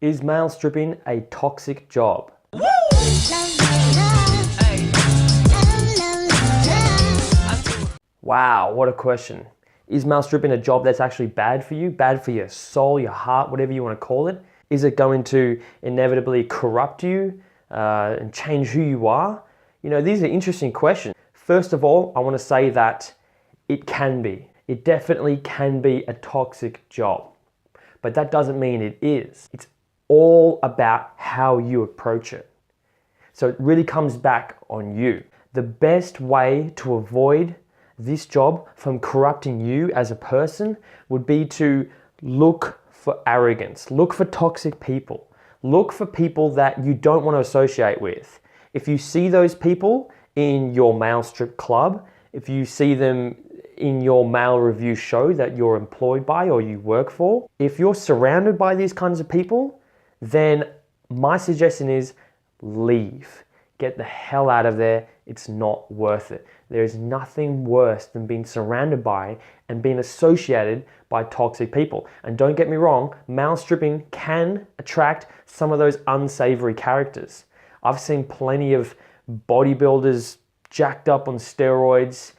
Is male stripping a toxic job? Wow, what a question. Is male stripping a job that's actually bad for you, bad for your soul, your heart, whatever you want to call it? Is it going to inevitably corrupt you and change who you are? You know, these are interesting questions. First of all, I want to say that it can be. It definitely can be a toxic job. But that doesn't mean it is. It's all about how you approach it. So it really comes back on you. The best way to avoid this job from corrupting you as a person would be to look for arrogance. Look for toxic people. Look for people that you don't want to associate with. If you see those people in your male strip club, if you see them in your male review show that you're employed by or you work for, if you're surrounded by these kinds of people, then my suggestion is leave. Get the hell out of there. It's not worth it. There is nothing worse than being surrounded by and being associated by toxic people. And don't get me wrong, male stripping can attract some of those unsavory characters. I've seen plenty of bodybuilders jacked up on steroids,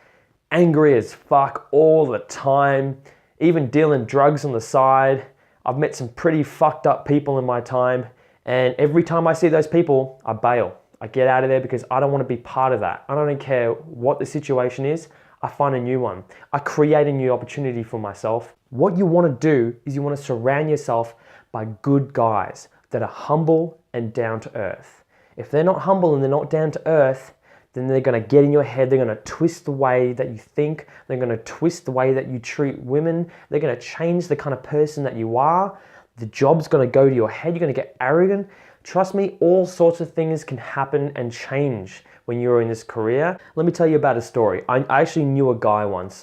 angry as fuck all the time, even dealing drugs on the side. I've met some pretty fucked up people in my time, and every time I see those people, I bail. I get out of there because I don't want to be part of that. I don't care what the situation is. I find a new one. I create a new opportunity for myself. What you want to do is you want to surround yourself by good guys that are humble and down to earth. If they're not humble and they're not down to earth, then they're going to get in your head. They're going to twist the way that you think. They're going to twist the way that you treat women. They're going to change the kind of person that you are. The job's going to go to your head. You're going to get arrogant. Trust me, all sorts of things can happen and change when you're in this career. Let me tell you about a story. I actually knew a guy once.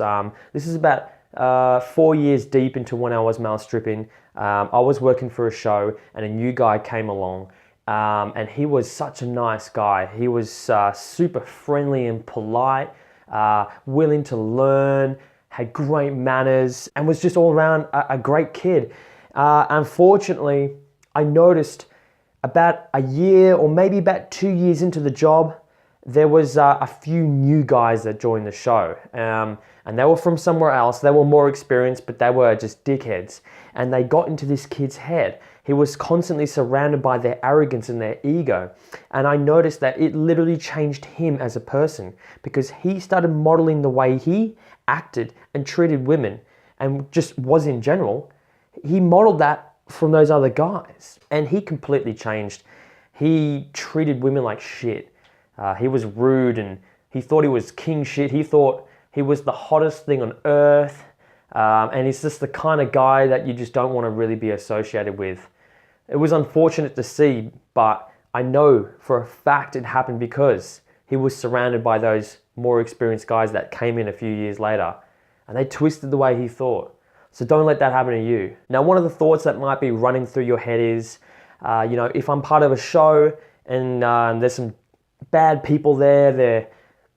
This is about 4 years deep into when I was male stripping. I was working for a show and a new guy came along. And he was such a nice guy. He was super friendly and polite, willing to learn, had great manners, and was just all around a great kid. Unfortunately, I noticed about a year or maybe about 2 years into the job, there was a few new guys that joined the show. And they were from somewhere else. They were more experienced, but they were just dickheads. And they got into this kid's head. He was constantly surrounded by their arrogance and their ego. And I noticed that it literally changed him as a person because he started modeling the way he acted and treated women and just was in general. He modeled that from those other guys. And he completely changed. He treated women like shit. He was rude and he thought he was king shit. He thought he was the hottest thing on earth. And he's just the kind of guy that you just don't want to really be associated with. It was unfortunate to see, but I know for a fact it happened because he was surrounded by those more experienced guys that came in a few years later and they twisted the way he thought. So don't let that happen to you. Now, one of the thoughts that might be running through your head is, if I'm part of a show and there's some bad people there, they're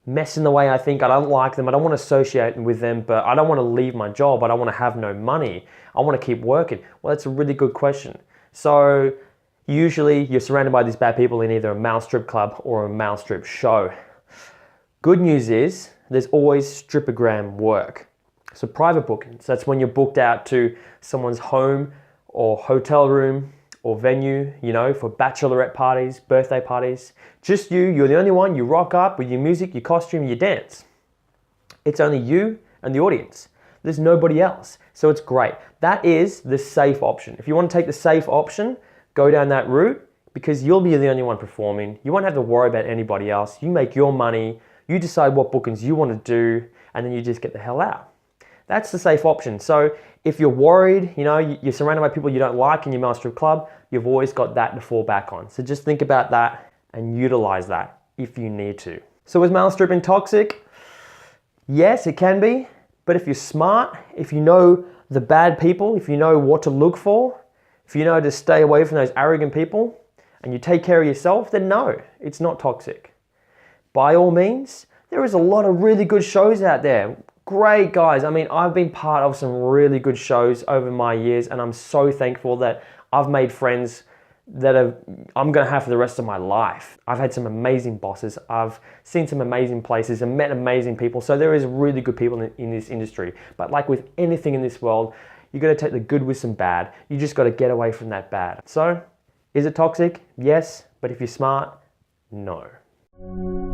messing the way I think, I don't like them, I don't want to associate with them, but I don't want to leave my job, I don't want to have no money, I want to keep working. Well, that's a really good question. So usually you're surrounded by these bad people in either a male strip club or a male strip show. Good news is there's always stripogram work. So private bookings, that's when you're booked out to someone's home or hotel room or venue, for bachelorette parties, birthday parties. Just you're the only one, you rock up with your music, your costume, you dance. It's only you and the audience. There's nobody else. So it's great. That is the safe option. If you want to take the safe option, go down that route because you'll be the only one performing. You won't have to worry about anybody else. You make your money, you decide what bookings you want to do, and then you just get the hell out. That's the safe option. So if you're worried, you're surrounded by people you don't like in your male strip club, you've always got that to fall back on. So just think about that and utilize that if you need to. So is male stripping toxic? Yes, it can be. But if you're smart, if you know the bad people, if you know what to look for, if you know to stay away from those arrogant people, and you take care of yourself, then no, it's not toxic. By all means, there is a lot of really good shows out there. Great guys. I mean, I've been part of some really good shows over my years, and I'm so thankful that I've made friends I'm gonna have for the rest of my life. I've had some amazing bosses, I've seen some amazing places and met amazing people, so there is really good people in this industry. But like with anything in this world, you gotta take the good with some bad. You just gotta get away from that bad. So, is it toxic? Yes, but if you're smart, no.